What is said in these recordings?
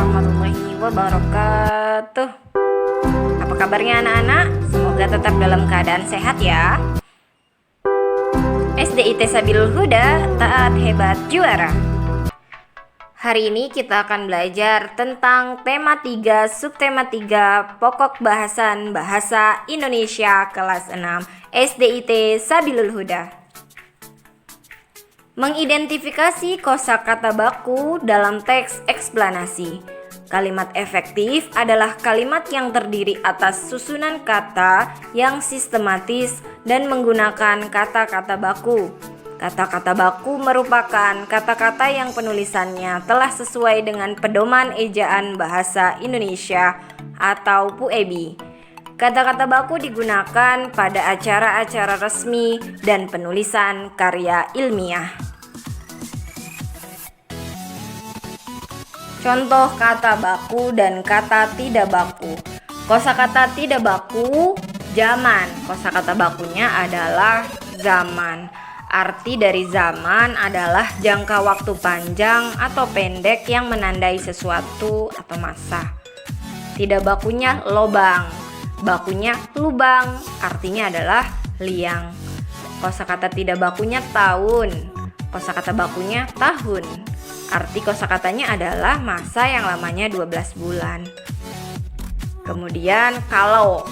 warahmatullahi wabarakatuh. Apa kabarnya anak-anak? Semoga tetap dalam keadaan sehat ya. SDIT Sabilul Huda, taat hebat juara. Hari ini kita akan belajar tentang tema 3, subtema 3, pokok bahasan Bahasa Indonesia kelas 6 SDIT Sabilul Huda. Mengidentifikasi kosakata baku dalam teks eksplanasi. Kalimat efektif adalah kalimat yang terdiri atas susunan kata yang sistematis dan menggunakan kata-kata baku. Kata-kata baku merupakan kata-kata yang penulisannya telah sesuai dengan pedoman ejaan bahasa Indonesia atau PUEB. Kata-kata baku digunakan pada acara-acara resmi dan penulisan karya ilmiah. Contoh kata baku dan kata tidak baku. Kosakata tidak baku, zaman. Kosakata bakunya adalah zaman. Arti dari zaman adalah jangka waktu panjang atau pendek yang menandai sesuatu atau masa. Tidak bakunya lobang. Bakunya lubang, artinya adalah liang. Kosakata tidak bakunya tahun. Kosakata bakunya tahun. Arti kosakatanya adalah masa yang lamanya 12 bulan. Kemudian kalau.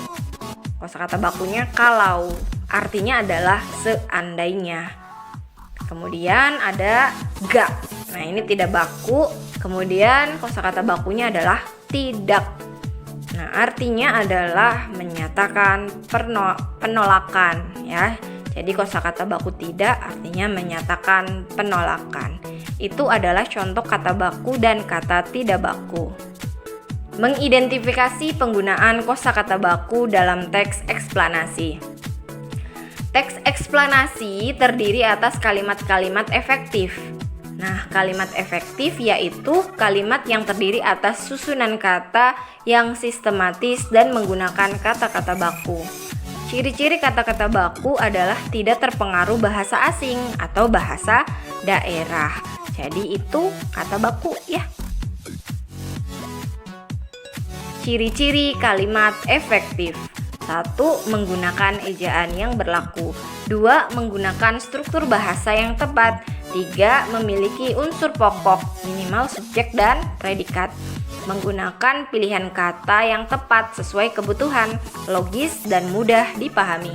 Kosakata bakunya kalau. Artinya adalah seandainya. Kemudian ada gak. Nah, ini tidak baku. Kemudian kosakata bakunya adalah tidak. Nah, artinya adalah menyatakan penolakan ya. Jadi kosakata baku tidak artinya menyatakan penolakan. Itu adalah contoh kata baku dan kata tidak baku. Mengidentifikasi penggunaan kosakata baku dalam teks eksplanasi. Teks eksplanasi terdiri atas kalimat-kalimat efektif. Nah, kalimat efektif yaitu kalimat yang terdiri atas susunan kata yang sistematis dan menggunakan kata-kata baku. Ciri-ciri kata-kata baku adalah tidak terpengaruh bahasa asing atau bahasa daerah. Jadi itu kata baku ya. Ciri-ciri kalimat efektif. 1. Menggunakan ejaan yang berlaku. 2. Menggunakan struktur bahasa yang tepat. 3. Memiliki unsur pokok, minimal subjek dan predikat. Menggunakan pilihan kata yang tepat sesuai kebutuhan, logis dan mudah dipahami.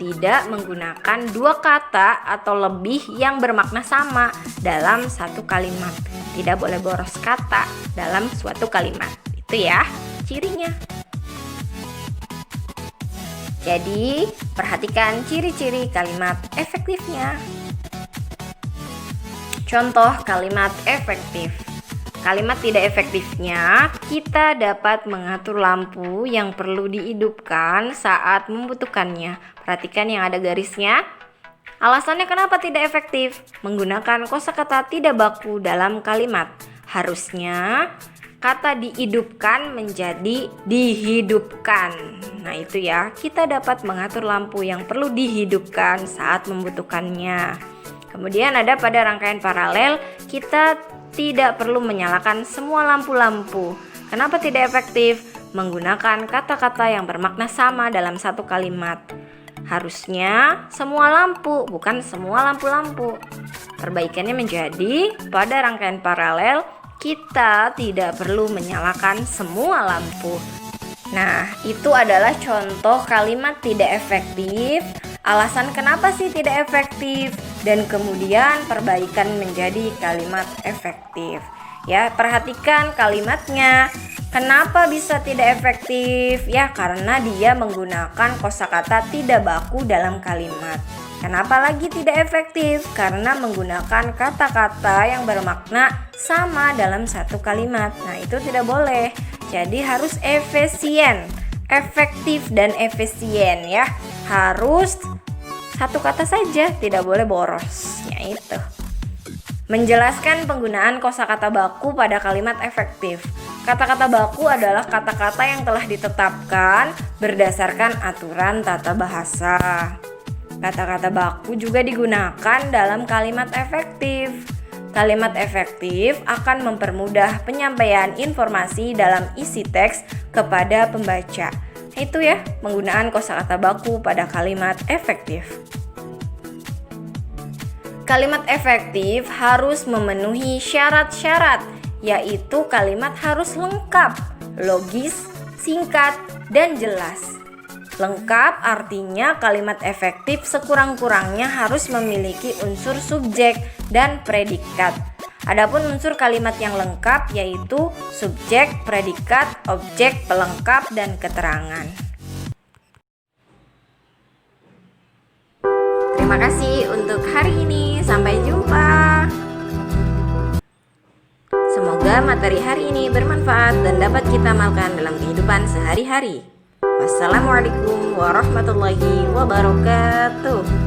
Tidak menggunakan dua kata atau lebih yang bermakna sama dalam satu kalimat. Tidak boleh boros kata dalam suatu kalimat. Itu ya cirinya. Jadi, perhatikan ciri-ciri kalimat efektifnya. Contoh kalimat efektif. Kalimat tidak efektifnya, kita dapat mengatur lampu yang perlu dihidupkan saat membutuhkannya. Perhatikan yang ada garisnya. Alasannya kenapa tidak efektif? Menggunakan kosakata tidak baku dalam kalimat. Harusnya kata dihidupkan menjadi dihidupkan. Nah itu ya, kita dapat mengatur lampu yang perlu dihidupkan saat membutuhkannya. Kemudian ada pada rangkaian paralel, kita tidak perlu menyalakan semua lampu-lampu. Kenapa tidak efektif? Menggunakan kata-kata yang bermakna sama dalam satu kalimat. Harusnya semua lampu, bukan semua lampu-lampu. Perbaikannya menjadi pada rangkaian paralel, kita tidak perlu menyalakan semua lampu. Nah, itu adalah contoh kalimat tidak efektif. Alasan kenapa sih tidak efektif, dan kemudian perbaikan menjadi kalimat efektif. Ya, perhatikan kalimatnya. Kenapa bisa tidak efektif? Ya, karena dia menggunakan kosakata tidak baku dalam kalimat. Kenapa lagi tidak efektif? Karena menggunakan kata-kata yang bermakna sama dalam satu kalimat. Nah, itu tidak boleh. Jadi harus efisien. Efektif dan efisien ya. Harus satu kata saja, tidak boleh boros. Ya itu. Menjelaskan penggunaan kosakata baku pada kalimat efektif. Kata-kata baku adalah kata-kata yang telah ditetapkan berdasarkan aturan tata bahasa. Kata-kata baku juga digunakan dalam kalimat efektif. Kalimat efektif akan mempermudah penyampaian informasi dalam isi teks kepada pembaca. Itu ya, penggunaan kosakata baku pada kalimat efektif. Kalimat efektif harus memenuhi syarat-syarat, yaitu kalimat harus lengkap, logis, singkat, dan jelas. Lengkap artinya kalimat efektif sekurang-kurangnya harus memiliki unsur subjek dan predikat. Adapun unsur kalimat yang lengkap yaitu subjek, predikat, objek, pelengkap, dan keterangan. Terima kasih untuk hari ini. Sampai jumpa. Semoga materi hari ini bermanfaat dan dapat kita amalkan dalam kehidupan sehari-hari. Wassalamualaikum warahmatullahi wabarakatuh.